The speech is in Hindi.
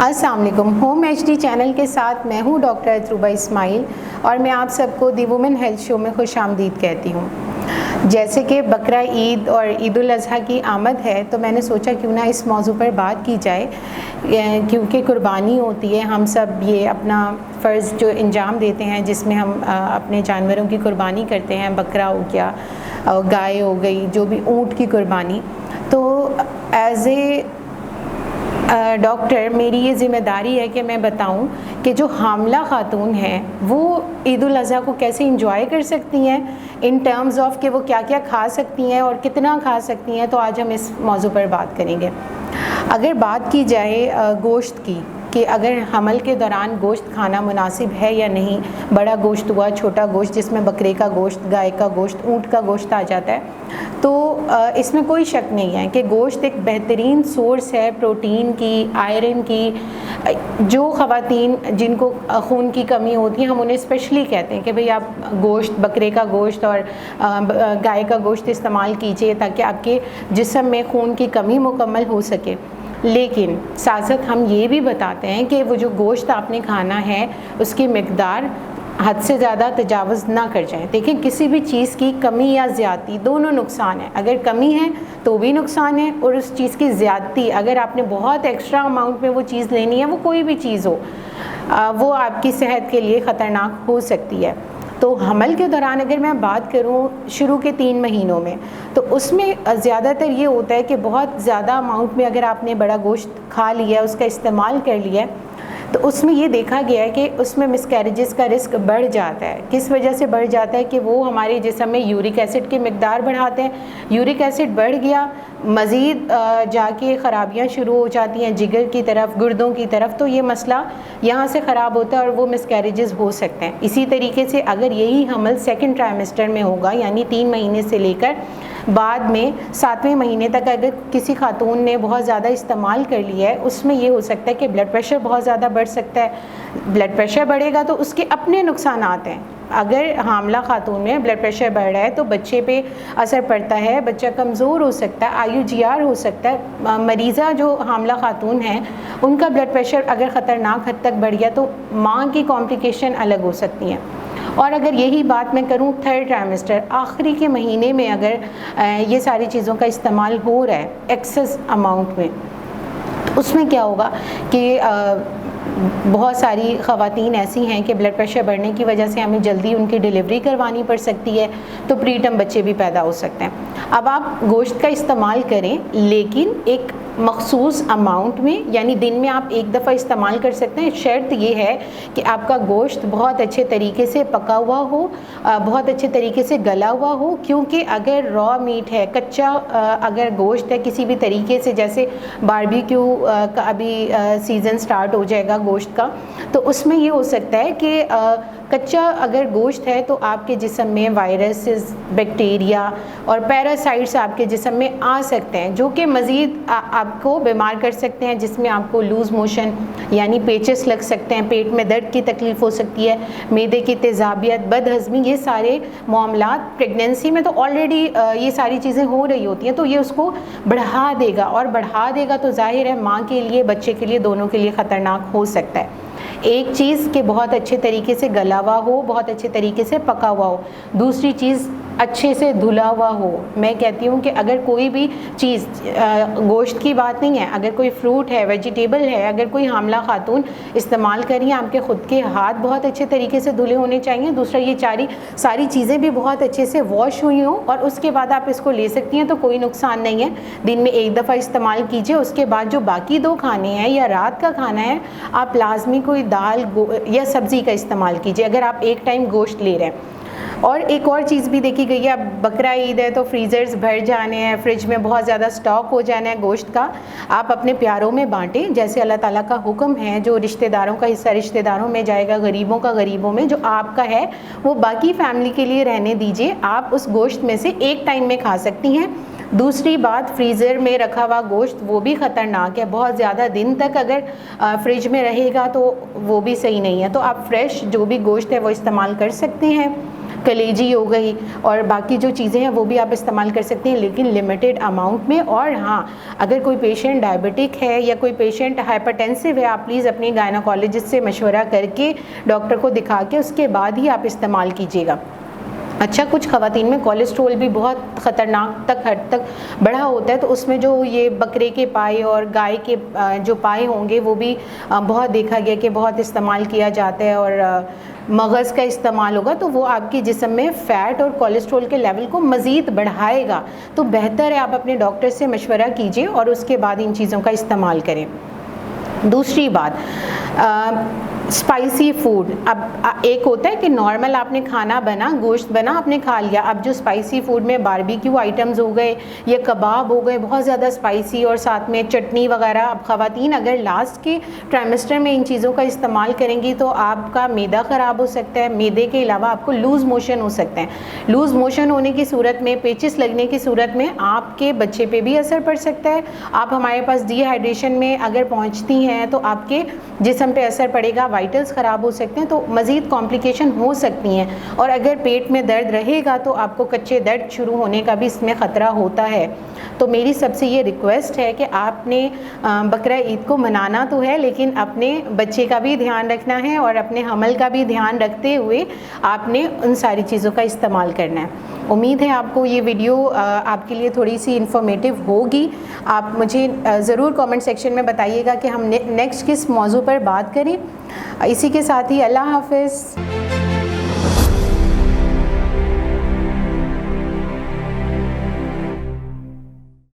अस्सलाम वालेकुम। होम एचडी चैनल के साथ मैं हूँ डॉक्टर अतरुबा इस्माइल और मैं आप सबको दी वुमेन हेल्थ शो में खुशामदीद कहती हूँ। जैसे कि बकरा ईद और ईद उल अज़हा की आमद है तो मैंने सोचा क्यों ना इस मौजू पर बात की जाए, क्योंकि कुर्बानी होती है, हम सब ये अपना फ़र्ज़ जो अंजाम देते हैं जिसमें हम अपने जानवरों की कुर्बानी करते हैं, बकरा हो गया, गाय हो गई, जो भी ऊँट की कुर्बानी। तो एज़ ए डॉक्टर मेरी ये ज़िम्मेदारी है कि मैं बताऊं कि जो हामला ख़ातून हैं वो ईद उल अज़हा को कैसे इंजॉय कर सकती हैं इन टर्म्स ऑफ कि वो क्या क्या खा सकती हैं और कितना खा सकती हैं। तो आज हम इस मौजू पर बात करेंगे। अगर बात की जाए गोश्त की कि अगर हमल के दौरान गोश्त खाना मुनासिब है या नहीं, बड़ा गोश्त हुआ, छोटा गोश्त जिसमें बकरे का गोश्त, गाय का गोश्त, ऊँट का गोश्त आ जाता है, तो इसमें कोई शक नहीं है कि गोश्त एक बेहतरीन सोर्स है प्रोटीन की, आयरन की। जो ख़वातीन जिनको खून की कमी होती है, हम उन्हें स्पेशली कहते हैं कि भाई आप गोश्त, बकरे का गोश्त और गाय का गोश्त इस्तेमाल कीजिए ताकि आपके जिस्म में खून की कमी मुकम्मल हो सके। लेकिन साथ साथ हम ये भी बताते हैं कि वो जो गोश्त आपने खाना है उसकी मिक़दार हद से ज़्यादा तजावुज़ ना कर जाएं। देखिए, किसी भी चीज़ की कमी या ज़्यादती दोनों नुकसान है। अगर कमी है तो भी नुकसान है, और उस चीज़ की ज़्यादती, अगर आपने बहुत एक्स्ट्रा अमाउंट में वो चीज़ लेनी है, वो कोई भी चीज़ हो, वो आपकी सेहत के लिए ख़तरनाक हो सकती है। तो हमल के दौरान अगर मैं बात करूं शुरू के 3 महीनों में, तो उसमें ज़्यादातर ये होता है कि बहुत ज़्यादा अमाउंट में अगर आपने बड़ा गोश्त खा लिया, उसका इस्तेमाल कर लिया, तो उसमें ये देखा गया है कि उसमें मिसकैरेजेस का रिस्क बढ़ जाता है। किस वजह से बढ़ जाता है कि वो हमारे जिस्म में यूरिक एसिड की मिक़दार बढ़ाते हैं। यूरिक एसिड बढ़ गया, मज़ीद जाके ख़राबियाँ शुरू हो जाती हैं जिगर की तरफ, गुर्दों की तरफ, तो ये मसला यहाँ से ख़राब होता है और वो मिसकैरेजेस हो सकते हैं। इसी तरीके से अगर यही हमल सेकंड ट्राइमेस्टर में होगा, यानी 3 महीने से लेकर बाद में 7वें महीने तक अगर किसी खातून ने बहुत ज़्यादा इस्तेमाल कर लिया है, उसमें ये हो सकता है कि ब्लड प्रेशर बहुत ज़्यादा बढ़ सकता है। ब्लड प्रेशर बढ़ेगा तो उसके अपने नुकसानात हैं। अगर हामला खातून में ब्लड प्रेशर बढ़ रहा है तो बच्चे पे असर पड़ता है, बच्चा कमज़ोर हो सकता है, IUGR हो सकता है। मरीज़ा जो हामला खातून हैं उनका ब्लड प्रेशर अगर ख़तरनाक हद तक बढ़ गया तो माँ की कॉम्प्लिकेशन अलग हो सकती हैं। और अगर यही बात मैं करूं थर्ड ट्राइमेस्टर, आखिरी के महीने में अगर ये सारी चीज़ों का इस्तेमाल हो रहा है एक्सेस अमाउंट में, तो उसमें क्या होगा कि बहुत सारी ख़वातीन ऐसी हैं कि ब्लड प्रेशर बढ़ने की वजह से हमें जल्दी उनकी डिलीवरी करवानी पड़ सकती है, तो प्रीटर्म बच्चे भी पैदा हो सकते हैं। अब आप गोश्त का इस्तेमाल करें, लेकिन एक मखसूस अमाउंट में, यानी दिन में आप एक दफ़ा इस्तेमाल कर सकते हैं। शर्त ये है कि आपका गोश्त बहुत अच्छे तरीके से पका हुआ हो, बहुत अच्छे तरीके से गला हुआ हो, क्योंकि अगर रॉ मीट है, कच्चा अगर गोश्त है किसी भी तरीके से, जैसे बारबेक्यू का अभी सीज़न स्टार्ट हो जाएगा गोश्त का, तो उसमें ये हो सकता है कि कच्चा अगर गोश्त है तो आपके जिस्म में वायरसेस, बैक्टीरिया और पैरासाइट्स आपके जिस्म में आ सकते हैं, जो कि मज़ीद आपको बीमार कर सकते हैं, जिसमें आपको लूज़ मोशन यानी पेचेस लग सकते हैं, पेट में दर्द की तकलीफ़ हो सकती है, मैदे की तेज़ाबियत, बदहज़मी, ये सारे मामलात प्रेगनेंसी में तो ऑलरेडी ये सारी चीज़ें हो रही होती हैं, तो ये उसको बढ़ा देगा, और बढ़ा देगा तो जाहिर है माँ के लिए, बच्चे के लिए, दोनों के लिए ख़तरनाक हो सकता है। एक चीज़ कि बहुत अच्छे तरीके से गला हुआ हो, बहुत अच्छे तरीके से पका हुआ हो, दूसरी चीज़ अच्छे से धुला हुआ हो। मैं कहती हूँ कि अगर कोई भी चीज़, गोश्त की बात नहीं है, अगर कोई फ्रूट है, वेजिटेबल है, अगर कोई हामला खातून इस्तेमाल करिए, आपके ख़ुद के हाथ बहुत अच्छे तरीके से धुले होने चाहिए। दूसरा, ये सारी चीज़ें भी बहुत अच्छे से वॉश हुई हों, और उसके बाद आप इसको ले सकती हैं, तो कोई नुकसान नहीं है। दिन में एक दफ़ा इस्तेमाल कीजिए, उसके बाद जो बाकी 2 खाने हैं या रात का खाना है, आप लाजमी कोई दाल या सब्ज़ी का इस्तेमाल कीजिए अगर आप एक टाइम गोश्त ले रहे हैं। और एक और चीज़ भी देखी गई है, अब बकरा ईद है तो फ्रीज़र्स भर जाने हैं, फ्रिज में बहुत ज़्यादा स्टॉक हो जाना है गोश्त का। आप अपने प्यारों में बांटें, जैसे अल्लाह ताला का हुक्म है, जो रिश्तेदारों का हिस्सा रिश्तेदारों में जाएगा, गरीबों का गरीबों में, जो आपका है वो बाकी फैमिली के लिए रहने दीजिए। आप उस गोश्त में से एक टाइम में खा सकती हैं। दूसरी बात, फ्रीज़र में रखा हुआ गोश्त वो भी ख़तरनाक है, बहुत ज़्यादा दिन तक अगर फ्रिज में रहेगा तो वो भी सही नहीं है। तो आप फ्रेश जो भी गोश्त है वो इस्तेमाल कर सकते हैं। कलेजी हो गई और बाकी जो चीज़ें हैं वो भी आप इस्तेमाल कर सकते हैं, लेकिन लिमिटेड अमाउंट में। और हाँ, अगर कोई पेशेंट डायबिटिक है या कोई पेशेंट हाइपरटेंसिव है, आप प्लीज़ अपनी गायनोकोलॉजिस्ट से मशवरा करके डॉक्टर को दिखा के उसके बाद ही आप इस्तेमाल कीजिएगा। अच्छा, कुछ ख़वातीन में कोलेस्ट्रोल भी बहुत ख़तरनाक हद तक बढ़ा होता है, तो उसमें जो ये बकरे के पाए और गाय के जो पाए होंगे वो भी बहुत देखा गया कि बहुत इस्तेमाल किया जाता है, और मगज़ का इस्तेमाल होगा तो वो आपके जिस्म में फ़ैट और कोलेस्ट्रोल के लेवल को मज़ीद बढ़ाएगा। तो बेहतर है आप अपने डॉक्टर से मशवरा कीजिए और उसके बाद इन चीज़ों का इस्तेमाल करें। दूसरी बात, स्पाइसी फूड। अब एक होता है कि नॉर्मल आपने खाना बना, गोश्त बना, आपने खा लिया। अब जो स्पाइसी फूड में बारबेक्यू आइटम्स हो गए या कबाब हो गए बहुत ज़्यादा स्पाइसी, और साथ में चटनी वगैरह। अब ख़वातीन अगर लास्ट के ट्राइमेस्टर में इन चीज़ों का इस्तेमाल करेंगी तो आपका मैदा ख़राब हो सकता है। मैदे के अलावा आपको लूज़ मोशन हो सकते हैं। लूज़ मोशन होने की सूरत में, पेचिस लगने की सूरत में आपके बच्चे पे भी असर पड़ सकता है। आप हमारे पास डिहाइड्रेशन में अगर पहुँचती हैं तो आपके जिस्म पे असर पड़ेगा, वाइटल्स ख़राब हो सकते हैं, तो मज़ीद कॉम्प्लिकेशन हो सकती हैं। और अगर पेट में दर्द रहेगा तो आपको कच्चे दर्द शुरू होने का भी इसमें ख़तरा होता है। तो मेरी सबसे ये रिक्वेस्ट है कि आपने बकरा ईद को मनाना तो है, लेकिन अपने बच्चे का भी ध्यान रखना है और अपने हमल का भी ध्यान रखते हुए आपने उन सारी चीज़ों का इस्तेमाल करना है। उम्मीद है आपको ये वीडियो आपके लिए थोड़ी सी इन्फॉर्मेटिव होगी। आप मुझे ज़रूर कमेंट सेक्शन में बताइएगा कि हम नेक्स्ट किस मौजू पर बात करें। इसी के साथ ही अल्लाह हाफ़िज़।